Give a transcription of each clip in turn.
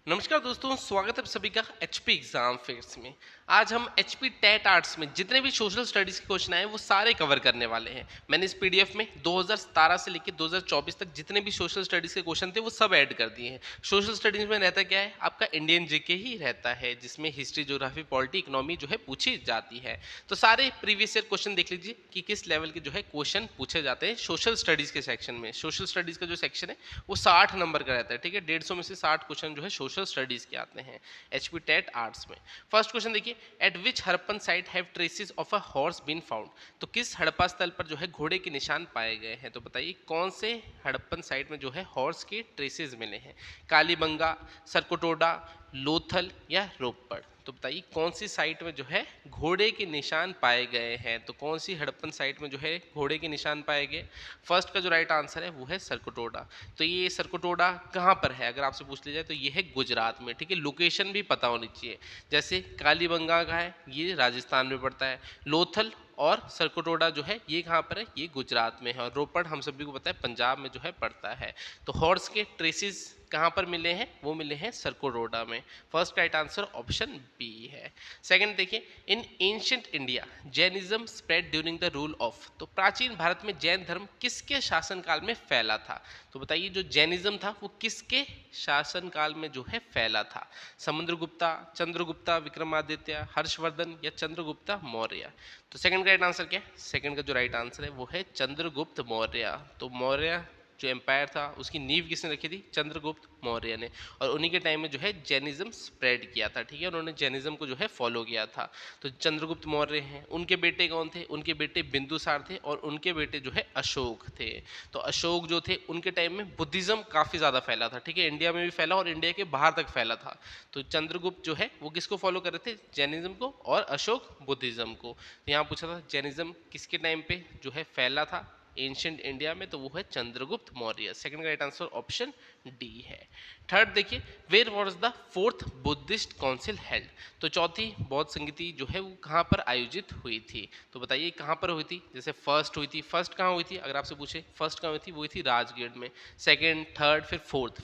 नमस्कार दोस्तों, स्वागत है आप सभी का एचपी एग्जाम फेयर्स में। आज हम एचपी टेट आर्ट्स में जितने भी सोशल स्टडीज के क्वेश्चन आए वो सारे कवर करने वाले हैं। मैंने इस पीडीएफ में 2017 से लेकर 2024 तक जितने भी सोशल स्टडीज के क्वेश्चन थे वो सब ऐड कर दिए हैं। सोशल स्टडीज में रहता क्या है, आपका इंडियन जीके ही रहता है, जिसमें हिस्ट्री, ज्योग्राफी, पॉलिटी, इकोनॉमी जो है पूछी जाती है। तो सारे प्रीवियस ईयर क्वेश्चन देख लीजिए कि किस लेवल के जो है क्वेश्चन पूछे जाते हैं सोशल स्टडीज के सेक्शन में। सोशल स्टडीज का जो सेक्शन है वो 60 नंबर का रहता है, ठीक है। 150 में से 60 क्वेश्चन जो है सोशल स्टडीज के आते हैं एचपी टेट आर्ट्स में। फर्स्ट क्वेश्चन देखिए, at which Harappan site have traces of a horse been found. तो किस हड़प्पा स्थल पर जो है घोड़े के निशान पाए गए हैं। तो बताइए कौन से हड़प्पन साइट में जो है हॉर्स के ट्रेसेस मिले हैं। कालीबंगा, सरकोटोडा, लोथल या रोपड़। तो बताइए कौन सी साइट में जो है घोड़े के निशान पाए गए हैं। तो कौन सी हड़प्पन साइट में जो है घोड़े के निशान पाए गए। फर्स्ट का जो राइट आंसर है वो है सरकोटोडा। तो ये सरकोटोडा कहाँ पर है, अगर आपसे पूछ लिया जाए तो ये है गुजरात में, ठीक है। लोकेशन भी पता होनी चाहिए। जैसे कालीबंगा का है, ये राजस्थान में पड़ता है। लोथल और सरकोटोडा जो है ये कहाँ पर है, ये गुजरात में है। और रोपड़ हम सभी को पता है पंजाब में जो है पड़ता है। तो हॉर्स के ट्रेसेस कहाँ पर मिले हैं, वो मिले हैं सरकोटोडा में। First right answer option B है। सेकंड देखिए, in ancient India Jainism spread during the rule of. तो प्राचीन भारत में जैन धर्म किसके शासनकाल में फैला था। तो बताइए जो जैनिज्म था वो किसके शासनकाल में जो है फैला था। समुद्रगुप्ता, चंद्रगुप्ता, विक्रमादित्य, हर्षवर्धन या चंद्रगुप्ता मौर्य। तो सेकंड का राइट आंसर क्या है, सेकंड का जो राइट आंसर है वो है चंद्रगुप्त मौर्य। तो मौर्य जो एम्पायर था उसकी नींव किसने रखी थी, चंद्रगुप्त मौर्य ने। और उन्हीं के टाइम में जो है जैनिज्म स्प्रेड किया था, ठीक है। उन्होंने जैनिज्म को जो है फॉलो किया था। तो चंद्रगुप्त मौर्य हैं, उनके बेटे कौन थे, उनके बेटे बिंदुसार थे और उनके बेटे जो है अशोक थे। तो अशोक जो थे उनके टाइम में बुद्धिज्म काफ़ी ज़्यादा फैला था, ठीक है। इंडिया में भी फैला और इंडिया के बाहर तक फैला था। तो चंद्रगुप्त जो है वो किसको फॉलो कर रहे थे, जैनिज्म को, और अशोक बुद्धिज्म को। तो यहाँ पूछा था जैनिज्म किसके टाइम पे जो है फैला था एंशिएंट इंडिया में, तो वो है चंद्रगुप्त मौर्य। सेकंड का राइट आंसर ऑप्शन डी है। थर्ड देखिए, where was the fourth Buddhist council held. तो चौथी बौद्ध संगति जो है वो कहाँ पर आयोजित हुई थी। तो बताइए कहाँ पर हुई थी। जैसे फर्स्ट हुई थी, फर्स्ट कहाँ हुई थी, अगर आपसे पूछे फर्स्ट कहाँ हुई थी, वो हुई थी राजगीर में। सेकंड, थर्ड, फिर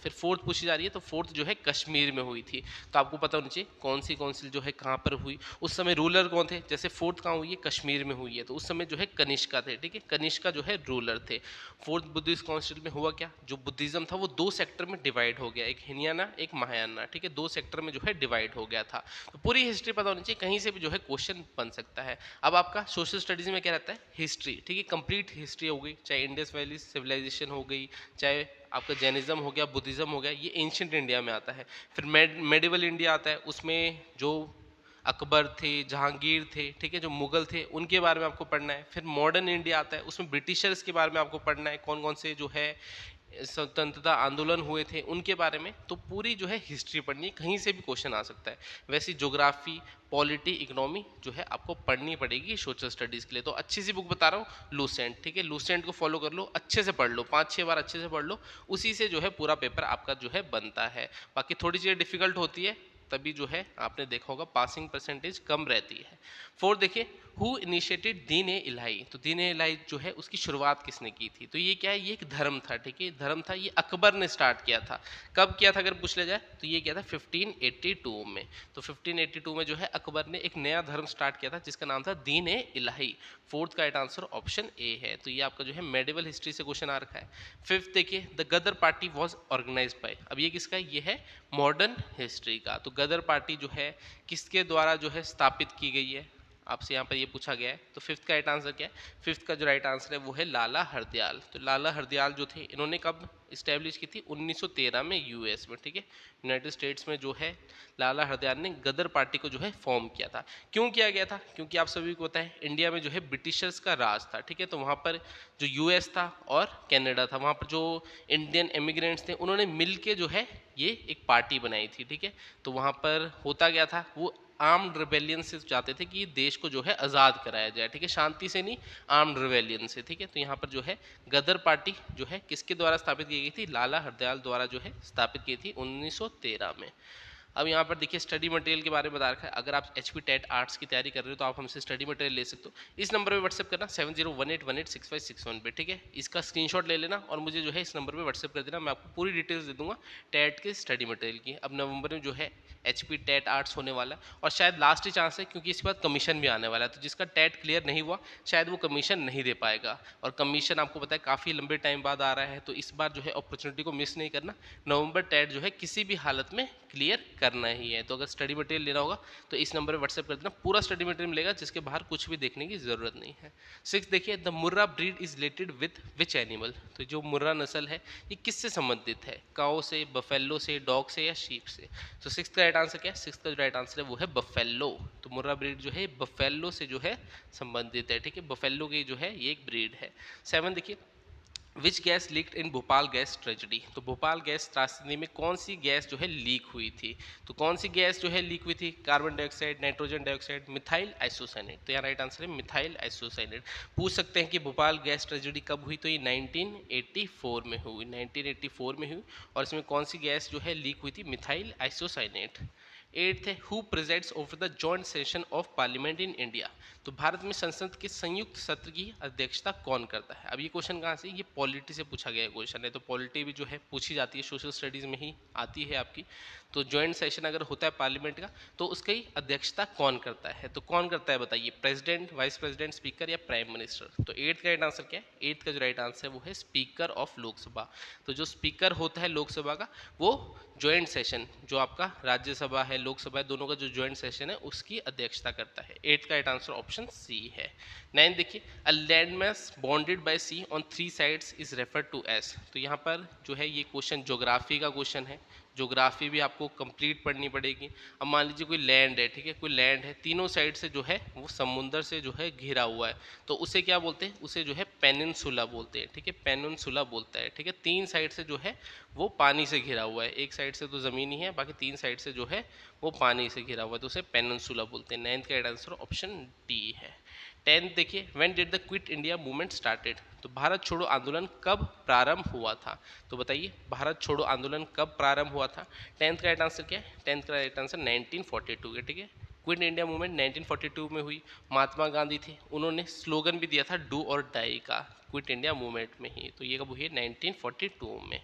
फोर्थ पूछी जा रही है, तो फोर्थ जो है कश्मीर में हुई थी। तो आपको पता होना चाहिए कौन सी काउंसिल जो है कहाँ पर हुई, उस समय रूलर कौन थे। जैसे फोर्थ कहाँ हुई है, कश्मीर में हुई है, तो उस समय जो है कनिष्का थे, ठीक है। कनिष्का जो है रूलर थे। फोर्थ बुद्धिस्ट काउंसिल में हुआ क्या, जो बुद्धिज्म था वो दो सेक्टर में डिवाइड हो गया, एक हिनियाना एक महायाना, ठीक है। दो सेक्टर में जो है डिवाइड हो गया था। तो पूरी हिस्ट्री पता होनी चाहिए, कहीं से भी जो है क्वेश्चन बन सकता है। अब आपका सोशल स्टडीज में क्या रहता है, हिस्ट्री, ठीक है। कंप्लीट हिस्ट्री हो गई, चाहे इंडस वैली सिविलाइजेशन हो गई, चाहे आपका जैनिज्म हो गया, बुद्धिज्म हो गया, ये एंशिएंट इंडिया में आता है। फिर मेडिवल इंडिया आता है, उसमें जो अकबर थे, जहांगीर थे, ठीक है, जो मुगल थे उनके बारे में आपको पढ़ना है। फिर मॉडर्न इंडिया आता है, उसमें ब्रिटिशर्स के बारे में आपको पढ़ना है, कौन कौन से जो है स्वतंत्रता आंदोलन हुए थे उनके बारे में। तो पूरी जो है हिस्ट्री पढ़नी है, कहीं से भी क्वेश्चन आ सकता है। वैसे ज्योग्राफी, पॉलिटी, इकोनॉमी जो है आपको पढ़नी पड़ेगी सोशल स्टडीज़ के लिए। तो अच्छी सी बुक बता रहा हूँ, लूसेंट, ठीक है। लूसेंट को फॉलो कर लो, अच्छे से पढ़ लो, 5-6 बार अच्छे से पढ़ लो, उसी से जो है पूरा पेपर आपका जो है बनता है। बाकी थोड़ी चीज़ें डिफिकल्ट होती है, तभी जो है आपने देखा होगा पासिंग परसेंटेज कम रहती है। फोर्थ देखिए, हु इनिशिएटेड दीन ए इलाही। तो दीन ए इलाही जो है उसकी शुरुआत किसने की थी। तो ये क्या है, ये एक धर्म था, ठीक है, धर्म था। ये अकबर ने स्टार्ट किया था। कब किया था अगर पूछ लिया जाए तो ये किया था 1582 में। तो 1582 में जो है अकबर ने एक नया धर्म स्टार्ट किया था जिसका नाम था दीन ए इलाही। फोर्थ का राइट आंसर ऑप्शन ए है। तो ये आपका जो है मेडिवल हिस्ट्री से क्वेश्चन आ रखा है। फिफ्थ देखिए, the Ghadar party was organised by. अब ये किसका है, ये है मॉडर्न हिस्ट्री का। तो गदर पार्टी जो है किसके द्वारा जो है स्थापित की गई है, आपसे यहाँ पर ये पूछा गया है। तो फिफ्थ का राइट आंसर क्या है, फिफ्थ का जो राइट आंसर है वो है लाला हरदयाल। तो लाला हरदयाल जो थे इन्होंने कब इस्टेब्लिश की थी, 1913 में यूएस में, ठीक है, यूनाइटेड स्टेट्स में जो है लाला हरदयाल ने गदर पार्टी को जो है फॉर्म किया था। क्यों किया गया था, क्योंकि आप सभी को पता है इंडिया में जो है ब्रिटिशर्स का राज था, ठीक है। तो वहाँ पर जो यूएस था और कनाडा था, वहाँ पर जो इंडियन इमिग्रेंट्स थे उन्होंने मिल के जो है ये एक पार्टी बनाई थी, ठीक है। तो वहाँ पर होता क्या था, वो आर्म्ड रिबेलियन से चाहते थे कि देश को जो है आज़ाद कराया जाए, ठीक है, शांति से नहीं, आर्म्ड रिबेलियन से, ठीक है। तो यहाँ पर जो है गदर पार्टी जो है किसके द्वारा स्थापित की गई थी, लाला हरदयाल द्वारा जो है स्थापित की थी 1913 में। अब यहाँ पर देखिए स्टडी मटेरियल के बारे में बता रखा है। अगर आप एचपी टेट आर्ट्स की तैयारी कर रहे हो तो आप हमसे स्टडी मटेरियल ले सकते हो। इस नंबर पे व्हाट्सएप करना 7018186561 पे, ठीक है। इसका स्क्रीनशॉट ले लेना और मुझे जो है इस नंबर पे व्हाट्सएप कर देना। मैं आपको पूरी डिटेल्स दे दूंगा टेट के स्टडी मटेरियल की। अब नवंबर में जो है एचपी टेट आर्ट्स होने वाला है और शायद लास्ट ही चांस है, क्योंकि इसके बाद कमीशन भी आने वाला है। तो जिसका टेट क्लियर नहीं हुआ शायद वो कमीशन नहीं दे पाएगा, और कमीशन आपको पता है काफ़ी लंबे टाइम बाद आ रहा है। तो इस बार जो है अपॉर्चुनिटी को मिस नहीं करना। नवंबर टेट जो है किसी भी हालत में क्लियर करना ही है। तो अगर स्टडी मटेरियल लेना होगा तो इस नंबर पर व्हाट्सएप कर देना, पूरा स्टडी मटेरियल मिलेगा जिसके बाहर कुछ भी देखने की जरूरत नहीं है। 6 देखिए, the Murrah breed is related with which animal. तो जो मुर्रा नस्ल है ये किससे संबंधित है? काऊ से, बफेलो से, डॉग से या शीप से? तो 6 का राइट आंसर क्या है? 6 का जो राइट आंसर है वो है बफेलो। तो मुर्रा ब्रीड जो है बफेलो से जो है संबंधित है, ठीक है। बफेलो की जो है ये एक ब्रीड है। 7 देखिए, which gas leaked in Bhopal gas tragedy. तो भोपाल गैस त्रासदी में कौन सी गैस जो है लीक हुई थी? तो कौन सी गैस जो है लीक हुई थी? Carbon dioxide, nitrogen dioxide, methyl isocyanate. तो यहाँ राइट आंसर है मिथाइल आइसोसाइनेट। पूछ सकते हैं कि भोपाल गैस ट्रेजेडी कब हुई? तो ये 1984 में हुई, 1984 में हुई। और इसमें कौन सी गैस जो है लीक हुई थी? Methyl isocyanate. 8 है, who presides over the joint session of parliament in India. तो भारत में संसद के संयुक्त सत्र की अध्यक्षता कौन करता है? अब ये क्वेश्चन कहाँ से? ये पॉलिटी से पूछा गया क्वेश्चन है। तो पॉलिटी भी जो है पूछी जाती है, सोशल स्टडीज में ही आती है आपकी। तो जॉइंट सेशन अगर होता है पार्लियामेंट का तो उसकी अध्यक्षता कौन करता है? तो कौन करता है बताइए? प्रेसिडेंट, वाइस प्रेसिडेंट, स्पीकर या प्राइम मिनिस्टर? तो 8 का राइट आंसर क्या है? 8 का जो राइट आंसर है वो है स्पीकर ऑफ लोकसभा। तो जो स्पीकर होता है लोकसभा का वो ज्वाइंट सेशन, जो आपका राज्यसभा है लोकसभा है दोनों का जो ज्वाइंट सेशन है उसकी अध्यक्षता करता है। 8 का राइट आंसर ऑप्शन सी है। 9 देखिए, a landmass bounded by sea on 3 sides is referred to as. तो यहाँ पर जो है ये क्वेश्चन ज्योग्राफी का क्वेश्चन है। ज्योग्राफी भी आपको कंप्लीट पढ़नी पड़ेगी। अब मान लीजिए कोई लैंड है, ठीक है, कोई लैंड है, तीनों साइड से जो है वो समुंदर से जो है घिरा हुआ है, तो उसे क्या बोलते हैं? उसे जो है पेनिनसुला बोलते हैं, ठीक है, पेनिनसुला बोलता है, ठीक है। 3 साइड से जो है वो पानी से घिरा हुआ है, एक साइड से तो ज़मीन ही है, बाकी 3 साइड से जो है वो पानी से घिरा हुआ है, तो उसे पेनिनसुला बोलते हैं। 9th का राइट आंसर ऑप्शन डी है। 10th देखिए, when did the quit India movement started. तो भारत छोड़ो आंदोलन कब प्रारंभ हुआ था? तो बताइए भारत छोड़ो आंदोलन कब प्रारंभ हुआ था? 10th का राइट आंसर क्या है? 10th का राइट आंसर 1942 है, ठीक है। क्विट इंडिया मूवमेंट 1942 में हुई। महात्मा गांधी थे, उन्होंने स्लोगन भी दिया था डू और डाई का, क्विट इंडिया मूवमेंट में ही। तो ये कब हुई है? 1942 में।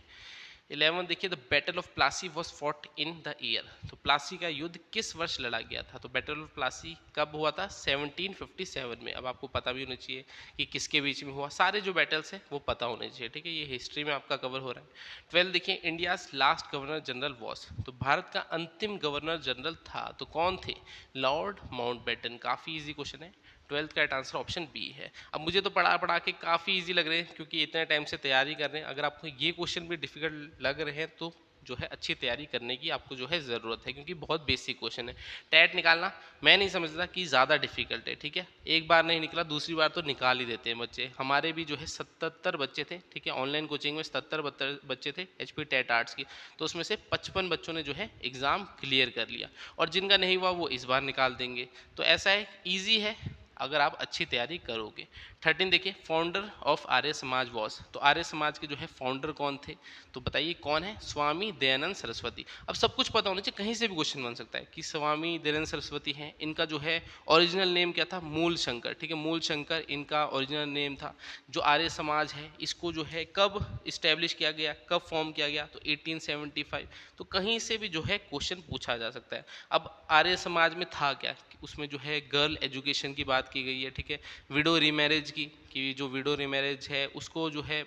11 देखिए, the battle of Plassey was fought in the year. तो प्लासी का युद्ध किस वर्ष लड़ा गया था? तो बैटल ऑफ प्लासी कब हुआ था? 1757 में। अब आपको पता भी होना चाहिए कि किसके बीच में हुआ, सारे जो बैटल्स हैं वो पता होने चाहिए, ठीक है। ये हिस्ट्री में आपका कवर हो रहा है। 12 देखिए, India's last governor general was. तो भारत का अंतिम गवर्नर जनरल था तो कौन थे? Lord Mountbatten. काफ़ी ईजी क्वेश्चन है। 12th का राइट आंसर ऑप्शन बी है। अब मुझे तो पढ़ा पढ़ा के काफ़ी इजी लग रहे हैं क्योंकि इतने टाइम से तैयारी कर रहे हैं। अगर आपको ये क्वेश्चन भी डिफिकल्ट लग रहे हैं तो जो है अच्छी तैयारी करने की आपको जो है ज़रूरत है, क्योंकि बहुत बेसिक क्वेश्चन है। टैट निकालना मैं नहीं समझता कि ज़्यादा डिफिकल्ट है, ठीक है। एक बार नहीं निकला दूसरी बार तो निकाल ही देते हैं बच्चे। हमारे भी जो है 77 बच्चे थे, ठीक है, ऑनलाइन कोचिंग में 77 बच्चे थे एचपी टेट आर्ट्स की, तो उसमें से 55 बच्चों ने जो है एग्ज़ाम क्लियर कर लिया, और जिनका नहीं हुआ वो इस बार निकाल देंगे। तो ऐसा है, ईजी है अगर आप अच्छी तैयारी करोगे। 13 देखिए, founder of Arya Samaj was. तो आर्य समाज के जो है फाउंडर कौन थे? तो बताइए कौन है? स्वामी दयानंद सरस्वती। अब सब कुछ पता होना चाहिए, कहीं से भी क्वेश्चन बन सकता है कि स्वामी दयानंद सरस्वती हैं, इनका जो है ओरिजिनल नेम क्या था? मूल शंकर, ठीक है, मूल शंकर इनका ओरिजिनल नेम था। जो आर्य समाज है इसको जो है कब इस्टेब्लिश किया गया, कब फॉर्म किया गया? तो 1875। तो कहीं से भी जो है क्वेश्चन पूछा जा सकता है। अब आर्य समाज में था क्या? उसमें जो है गर्ल एजुकेशन की बात की गई है, ठीक है, विडो रीमैरिज की, कि जो विडो रीमैरिज है उसको जो है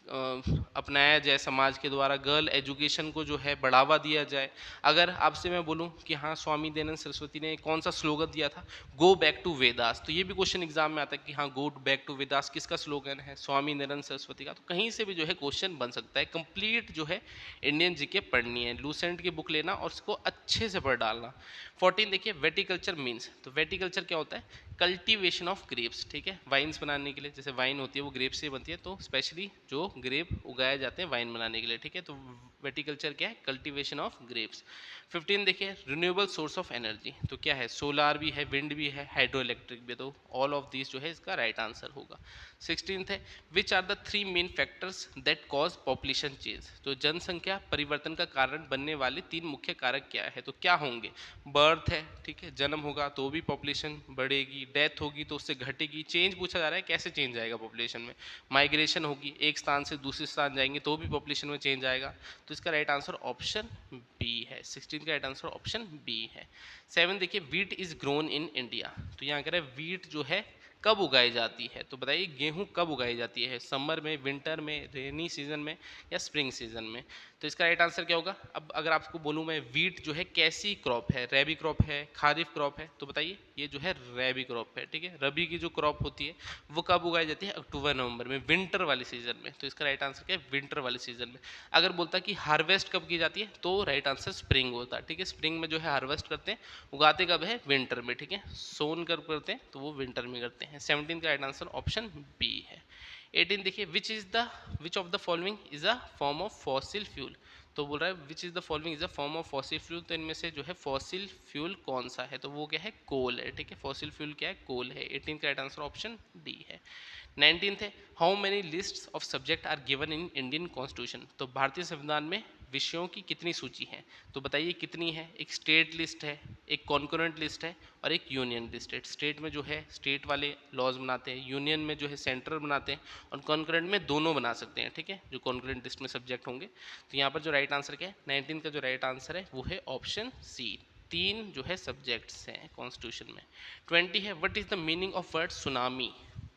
अपनाया जाए समाज के द्वारा, गर्ल एजुकेशन को जो है बढ़ावा दिया जाए। अगर आपसे मैं बोलूं कि हाँ स्वामी दयानंद सरस्वती ने कौन सा स्लोगन दिया था? Go back to Vedas. तो ये भी क्वेश्चन एग्जाम में आता है कि हाँ गो बैक टू वेदास किसका स्लोगन है? स्वामी दयानंद सरस्वती का। तो कहीं से भी जो है क्वेश्चन बन सकता है। कंप्लीट जो है इंडियन जीके पढ़नी है, लूसेंट की बुक लेना और उसको अच्छे से पढ़ डालना। 14 देखिए, वेटिकल्चर मीन्स। तो वेटिकल्चर क्या होता है? कल्टीवेशन ऑफ ग्रेप्स, ठीक है, वाइन्स बनाने के लिए, जैसे वाइन होती है वो ग्रेप्स से बनती है, तो स्पेशली जो ग्रेप उगाए जाते हैं वाइन बनाने के लिए, ठीक है। तो वेटिकल्चर क्या है, कल्टीवेशन ऑफ ग्रेप्स। 15 देखिए रिन्यूएबल सोर्स ऑफ एनर्जी, तो क्या है, सोलार भी है, विंड भी है, हाइड्रो इलेक्ट्रिक भी, तो ऑल ऑफ दिस जो है इसका राइट आंसर होगा। 16 है which are the 3 main factors that cause population change, तो जनसंख्या परिवर्तन का कारण बनने वाले 3 मुख्य कारक क्या है, तो क्या होंगे, बर्थ है, ठीक है, जन्म होगा तो भी पॉपुलेशन बढ़ेगी, डेथ होगी तो उससे घटेगी, चेंज पूछा जा रहा है कैसे चेंज आएगा पॉपुलेशन में, माइग्रेशन होगी, एक स्थान से दूसरे स्थान जाएंगे तो भी पॉपुलेशन में चेंज आएगा, तो इसका राइट आंसर ऑप्शन बी है। 16 का राइट आंसर ऑप्शन बी है। 7 देखिए wheat is grown in India, तो यहाँ कह रहे हैं वीट जो है कब उगाई जाती है, तो बताइए गेहूं कब उगाई जाती है, समर में, विंटर में, रेनी सीजन में या स्प्रिंग सीजन में, तो इसका राइट आंसर क्या होगा। अब अगर आपको बोलूं मैं वीट जो है कैसी क्रॉप है, रैबी क्रॉप है, खारिफ क्रॉप है, तो बताइए ये जो है रैबी क्रॉप है, ठीक है, रबी की जो क्रॉप होती है वो कब उगाई जाती है, अक्टूबर नवंबर में, विंटर वाले सीजन में, तो इसका राइट आंसर क्या है, विंटर वाले सीजन में। अगर बोलता कि हार्वेस्ट कब की जाती है तो राइट आंसर स्प्रिंग होता है, ठीक है, स्प्रिंग में जो है हार्वेस्ट करते हैं, उगाते कब है, विंटर में, ठीक है, सोन कब करते हैं तो वो विंटर में करते हैं। 17 का राइट आंसर ऑप्शन बी है। 18 देखिए which of the following is a form of fossil fuel, तो बोल रहा है which is the following is a form of fossil fuel, तो इनमें से जो है फॉसिल फ्यूल कौन सा है, तो वो क्या है, कोल है, ठीक है, फॉसिल फ्यूल क्या है, कोल है। 18 का राइट आंसर ऑप्शन डी है। 19th है how many lists of subject are given in Indian constitution, तो भारतीय संविधान में विषयों की कितनी सूची है, तो बताइए कितनी है, एक स्टेट लिस्ट है, एक कॉन्करेंट लिस्ट है और एक यूनियन लिस्ट है। स्टेट में जो है स्टेट वाले लॉज बनाते हैं, यूनियन में जो है सेंट्रल बनाते हैं और कॉन्करेंट में दोनों बना सकते हैं, ठीक है, जो कॉन्करेंट लिस्ट में सब्जेक्ट होंगे। तो यहाँ पर जो राइट आंसर क्या है, 19 का जो राइट आंसर है वो है ऑप्शन सी, 3 जो है सब्जेक्ट्स हैं कॉन्स्टिट्यूशन में। 20 है what is the meaning of word tsunami,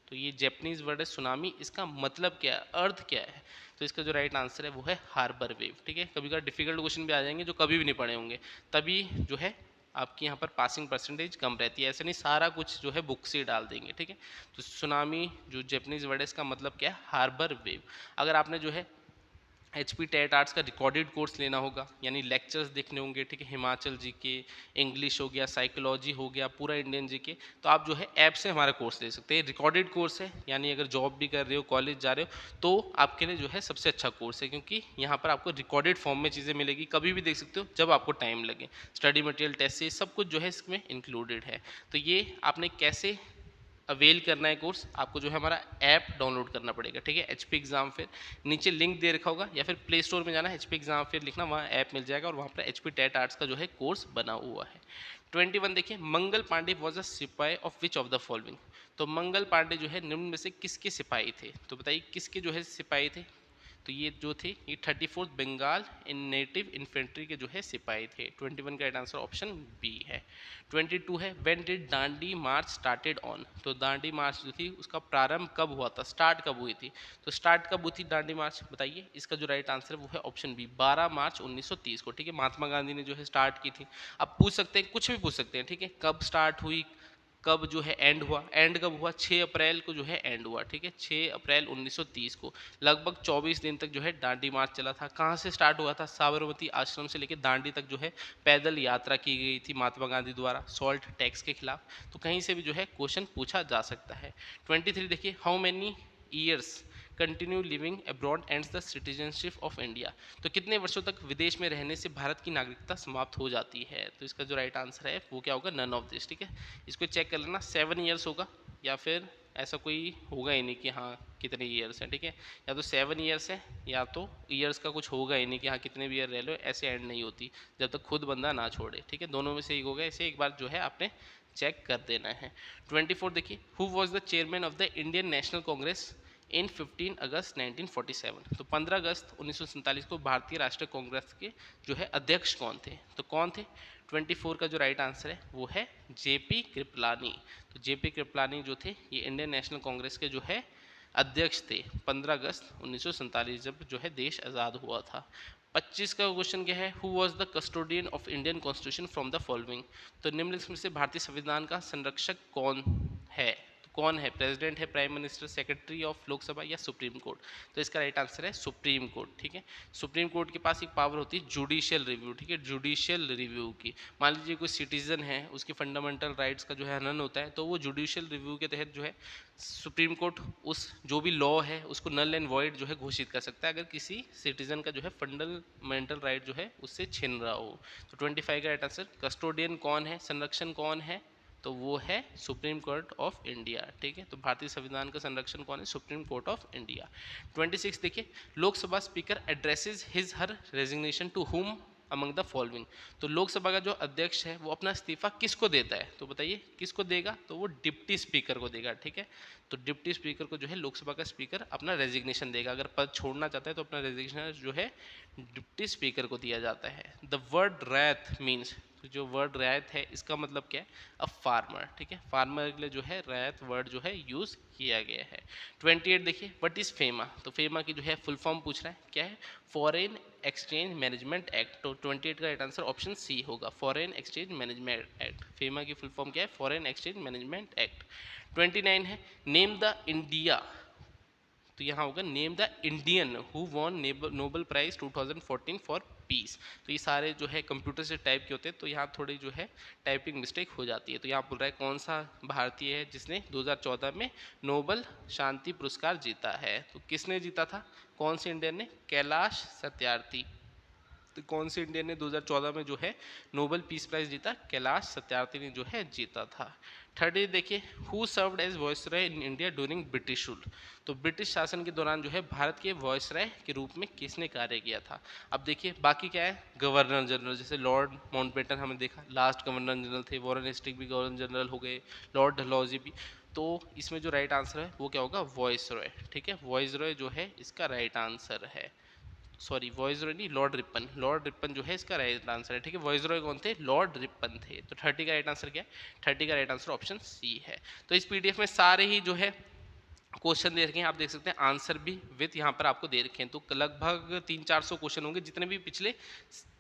तो ये जैपनीज वर्ड है सुनामी, इसका मतलब क्या है, अर्थ क्या है, तो इसका जो राइट आंसर है वो है हार्बर वेव, ठीक है। कभी कभी डिफिकल्ट क्वेश्चन भी आ जाएंगे जो कभी भी नहीं पढ़े होंगे, तभी जो है आपकी यहाँ पर पासिंग परसेंटेज कम रहती है, ऐसे नहीं सारा कुछ जो है बुक से डाल देंगे, ठीक है। तो सुनामी जो जैपनीज वर्ड है इसका मतलब क्या है, हार्बर वेव। अगर आपने जो है HP टेट आर्ट्स का रिकॉर्डेड कोर्स लेना होगा, यानी लेक्चर्स देखने होंगे, ठीक है, हिमाचल जीके, इंग्लिश हो गया, साइकोलॉजी हो गया, पूरा इंडियन जीके, तो आप जो है ऐप से हमारा कोर्स ले सकते हैं। रिकॉर्डेड कोर्स है, यानी अगर जॉब भी कर रहे हो, कॉलेज जा रहे हो, तो आपके लिए जो है सबसे अच्छा कोर्स है, क्योंकि यहाँ पर आपको रिकॉर्डेड फॉर्म में चीज़ें मिलेगी, कभी भी देख सकते हो जब आपको टाइम लगे। स्टडी मटेरियल, टेस्ट से सब कुछ जो है इसमें इंक्लूडेड है। तो ये आपने कैसे अवेल करना है कोर्स, आपको जो है हमारा ऐप डाउनलोड करना पड़ेगा, ठीक है, HP एग्जाम फेयर, नीचे लिंक दे रखा होगा या फिर प्ले स्टोर में जाना है, HP एग्जाम फेयर लिखना, वहाँ ऐप मिल जाएगा और वहाँ पर HP टेट आर्ट्स का जो है कोर्स बना हुआ है। 21 देखिए मंगल पांडे वॉज अ सिपाही of which of the following, तो मंगल पांडे जो है निम्न में से किसके सिपाही थे, तो बताइए किसके जो है सिपाही थे, तो ये जो थे ये 34th Bengal in native infantry के जो है सिपाही थे। 21 का राइट आंसर ऑप्शन बी है। 22 है when did Dandi March started on, तो दांडी मार्च जो थी उसका प्रारंभ कब हुआ था, स्टार्ट कब हुई थी, तो स्टार्ट कब हुई थी दांडी मार्च, बताइए। इसका जो राइट आंसर है वो है ऑप्शन बी 12 मार्च 1930 को, ठीक है, महात्मा गांधी ने जो है स्टार्ट की थी। अब पूछ सकते हैं, कुछ भी पूछ सकते हैं, ठीक है, कब स्टार्ट हुई, कब जो है एंड हुआ, एंड कब हुआ, 6 अप्रैल को जो है एंड हुआ, ठीक है, 6 अप्रैल 1930 को। लगभग 24 दिन तक जो है दांडी मार्च चला था। कहाँ से स्टार्ट हुआ था, साबरमती आश्रम से लेकर दांडी तक जो है पैदल यात्रा की गई थी महात्मा गांधी द्वारा सॉल्ट टैक्स के खिलाफ, तो कहीं से भी जो है क्वेश्चन पूछा जा सकता है। 23 देखिए how many years continue living abroad ends the citizenship of India, तो कितने वर्षों तक विदेश में रहने से भारत की नागरिकता समाप्त हो जाती है, तो इसका जो राइट आंसर है वो क्या होगा, नन ऑफ दिस, ठीक है। इसको चेक कर लेना, 7 ईयर्स होगा या फिर ऐसा कोई होगा ही नहीं कि हाँ कितने ईयर्स हैं, ठीक है, या तो 7 ईयर्स है या तो ईयर्स का कुछ होगा ही नहीं कि हाँ कितने भी ईयर रह लो, ऐसे एंड नहीं होती जब तक खुद बंदा ना छोड़े, ठीक है, दोनों में से एक होगा, इसे एक बार जो है आपने चेक कर देना है। 24 देखिए who was the chairman of the Indian National Congress in 15 August 1947, तो 15 अगस्त 1947 को भारतीय राष्ट्रीय कांग्रेस के जो है अध्यक्ष कौन थे, तो कौन थे। 24 का जो राइट आंसर है वो है JP कृपलानी, तो JP कृपलानी जो थे ये इंडियन नेशनल कांग्रेस के जो है अध्यक्ष थे 15 अगस्त 1947 जब जो है देश आज़ाद हुआ था। 25 का क्वेश्चन क्या है, who was the custodian of Indian constitution from the following, तो निम्नलिखित में से भारतीय संविधान का संरक्षक कौन है, तो कौन है, प्रेसिडेंट है, prime minister, secretary of Lok Sabha या सुप्रीम कोर्ट? तो इसका राइट आंसर है सुप्रीम कोर्ट। ठीक है, सुप्रीम कोर्ट के पास एक पावर होती है जुडिशियल रिव्यू। ठीक है, जुडिशियल रिव्यू की, मान लीजिए कोई सिटीजन है, उसके फंडामेंटल राइट्स का जो है हनन होता है, तो वो जुडिशियल रिव्यू के तहत जो है सुप्रीम कोर्ट उस जो भी लॉ है उसको नल एंड वॉइड जो है घोषित कर सकता है अगर किसी सिटीजन का जो है फंडामेंटल राइट जो है उससे छिन रहा हो। तो 25 का राइट आंसर। कस्टोडियन कौन है, संरक्षण कौन है? तो वो है सुप्रीम कोर्ट ऑफ इंडिया। ठीक है, तो भारतीय संविधान का संरक्षण कौन है? Supreme court of India. 26 देखिए, Lok Sabha speaker addresses his her resignation to whom among the following. तो लोकसभा का जो अध्यक्ष है वो अपना इस्तीफा किसको देता है? तो बताइए किसको देगा? तो वो डिप्टी स्पीकर को देगा। ठीक है, तो डिप्टी स्पीकर को जो है लोकसभा का स्पीकर अपना रेजिग्नेशन देगा। अगर पद छोड़ना चाहता है तो अपना रेजिग्नेशन जो है डिप्टी स्पीकर को दिया जाता है। द वर्ड रैथ मीन्स, तो जो वर्ड रैत है इसका मतलब क्या है? A farmer. ठीक है, फार्मर के लिए जो है रैत वर्ड जो है यूज किया गया है। 28 देखिए, व्हाट इज फेमा? तो फेमा की जो है फुल फॉर्म पूछ रहा है, क्या है? Foreign exchange management act. तो 28 का राइट आंसर ऑप्शन सी होगा, foreign exchange management act. FEMA की फुल फॉर्म क्या है? Foreign exchange management act. 29 है, नेम द इंडिया। तो यहाँ होगा name the Indian who won Nobel prize 2014 for peace. तो ये सारे जो है कंप्यूटर से टाइप के होते हैं, तो यहाँ थोड़ी जो है टाइपिंग मिस्टेक हो जाती है। तो यहाँ बोल रहा है कौन सा भारतीय है जिसने 2014 में नोबेल शांति पुरस्कार जीता है? तो किसने जीता था? कौन से इंडियन ने? कैलाश सत्यार्थी। तो कौन से इंडियन ने 2014 में जो है नोबेल पीस प्राइज जीता? कैलाश सत्यार्थी ने जो है जीता था। 30 देखिए, who served as viceroy in India during British rule. तो ब्रिटिश शासन के दौरान जो है भारत के वॉइसरॉय के रूप में किसने कार्य किया था? अब देखिए बाकी क्या है, गवर्नर जनरल, जैसे लॉर्ड माउंटबेटन हमने देखा लास्ट गवर्नर जनरल थे, वॉरेन हेस्टिंग भी गवर्नर जनरल हो गए, लॉर्ड डलहौजी भी। तो इसमें जो राइट आंसर है वो क्या होगा? वॉइसरॉय। ठीक है, वॉइसरॉय जो है इसका राइट आंसर है। सॉरी, वॉइसरॉय नहीं, लॉर्ड रिपन। लॉर्ड रिपन जो है इसका राइट आंसर है। ठीक है, वॉइसरॉय कौन थे? लॉर्ड रिपन थे। तो 30 का राइट आंसर क्या है? 30 का राइट आंसर ऑप्शन सी है। तो इस पीडीएफ में सारे ही जो है क्वेश्चन दे रखे हैं, आप देख सकते हैं आंसर भी विथ यहाँ पर आपको दे रखे हैं। तो लगभग 300-400 क्वेश्चन होंगे जितने भी पिछले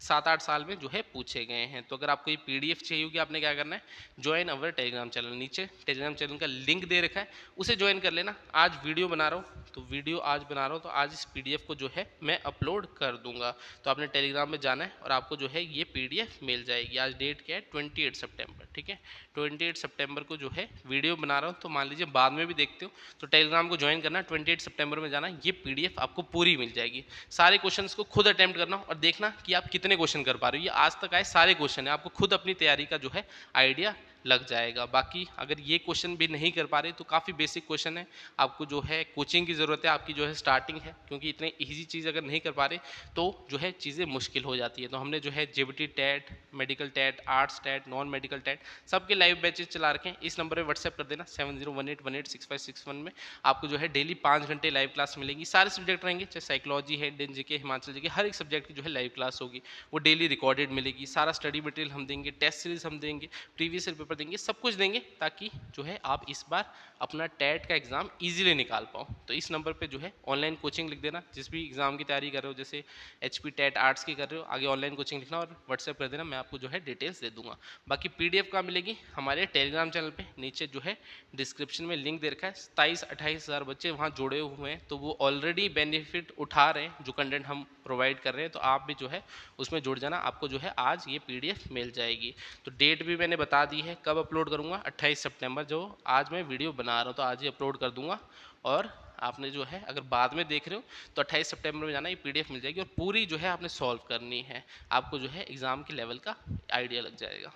7-8 साल में जो है पूछे गए हैं। तो अगर आपको ये पीडीएफ चाहिए होगी, आपने क्या करना है? Join our Telegram channel. नीचे टेलीग्राम चैनल का लिंक दे रखा है, उसे ज्वाइन कर लेना। आज वीडियो बना रहा हूँ, तो वीडियो आज बना रहा हूँ तो आज इस पीडीएफ को जो है मैं अपलोड कर दूंगा। तो आपने टेलीग्राम में जाना है और आपको जो है ये पीडीएफ मिल जाएगी। आज डेट क्या है? 28 सितंबर। ठीक है, 28 सितंबर को जो है वीडियो बना रहा हूँ, तो मान लीजिए बाद में भी देखते हो तो टेलीग्राम को ज्वाइन करना, 28 सितंबर में जाना, ये पीडीएफ आपको पूरी मिल जाएगी। सारे क्वेश्चंस को खुद अटेम्प्ट करना और देखना कि आप कितने क्वेश्चन कर पा रहे हो। ये आज तक आए सारे क्वेश्चन है, आपको खुद अपनी तैयारी का जो है आइडिया लग जाएगा। बाकी अगर ये क्वेश्चन भी नहीं कर पा रहे तो काफ़ी बेसिक क्वेश्चन है, आपको जो है कोचिंग की ज़रूरत है, आपकी जो है स्टार्टिंग है, क्योंकि इतने इजी चीज़ अगर नहीं कर पा रहे तो जो है चीज़ें मुश्किल हो जाती है। तो हमने जो है JBT TET, medical TET, arts TET, non medical TET सबके लाइव बैचेज चला रखे हैं। इस नंबर पर व्हाट्सएप कर देना 7018186561 में। आपको जो है डेली 5 घंटे लाइव क्लास मिलेगी। सारे सब्जेक्ट रहेंगे, चाहे साइकोलॉजी है, इंडियन जीके, हिमाचल जीके, हर एक सब्जेक्ट की जो है लाइव क्लास होगी। वो डेली रिकॉर्डेड मिलेगी। सारा स्टडी मटेरियल हम देंगे, टेस्ट सीरीज हम देंगे, प्रीवियस ईयर पेपर देंगे, सब कुछ देंगे ताकि जो है आप इस बार अपना टेट का एग्जाम इजीली निकाल पाओ। तो इस नंबर पे जो है ऑनलाइन कोचिंग लिख देना, जिस भी एग्जाम की तैयारी कर रहे हो, जैसे एचपी टेट आर्ट्स की कर रहे हो, आगे ऑनलाइन कोचिंग लिखना और व्हाट्सएप कर देना, मैं आपको जो है डिटेल्स दे दूंगा। बाकी पीडीएफ कहाँ मिलेगी? हमारे टेलीग्राम चैनल पे नीचे जो है डिस्क्रिप्शन में लिंक दे रखा है। 27-28 हज़ार बच्चे वहाँ जुड़े हुए हैं, तो वो ऑलरेडी बेनिफिट उठा रहे हैं जो कंटेंट हम प्रोवाइड कर रहे हैं। तो आप भी जो है उसमें जुड़ जाना, आपको जो है आज ये पीडीएफ मिल जाएगी। तो डेट भी मैंने बता दी है कब अपलोड करूँगा, 28 सितंबर, जो आज मैं वीडियो बना रहा हूँ तो आज ही अपलोड कर दूंगा। और आपने जो है अगर बाद में देख रहे हो तो 28 सितंबर में जाना, ये पीडीएफ मिल जाएगी और पूरी जो है आपने सॉल्व करनी है, आपको जो है एग्ज़ाम के लेवल का आइडिया लग जाएगा।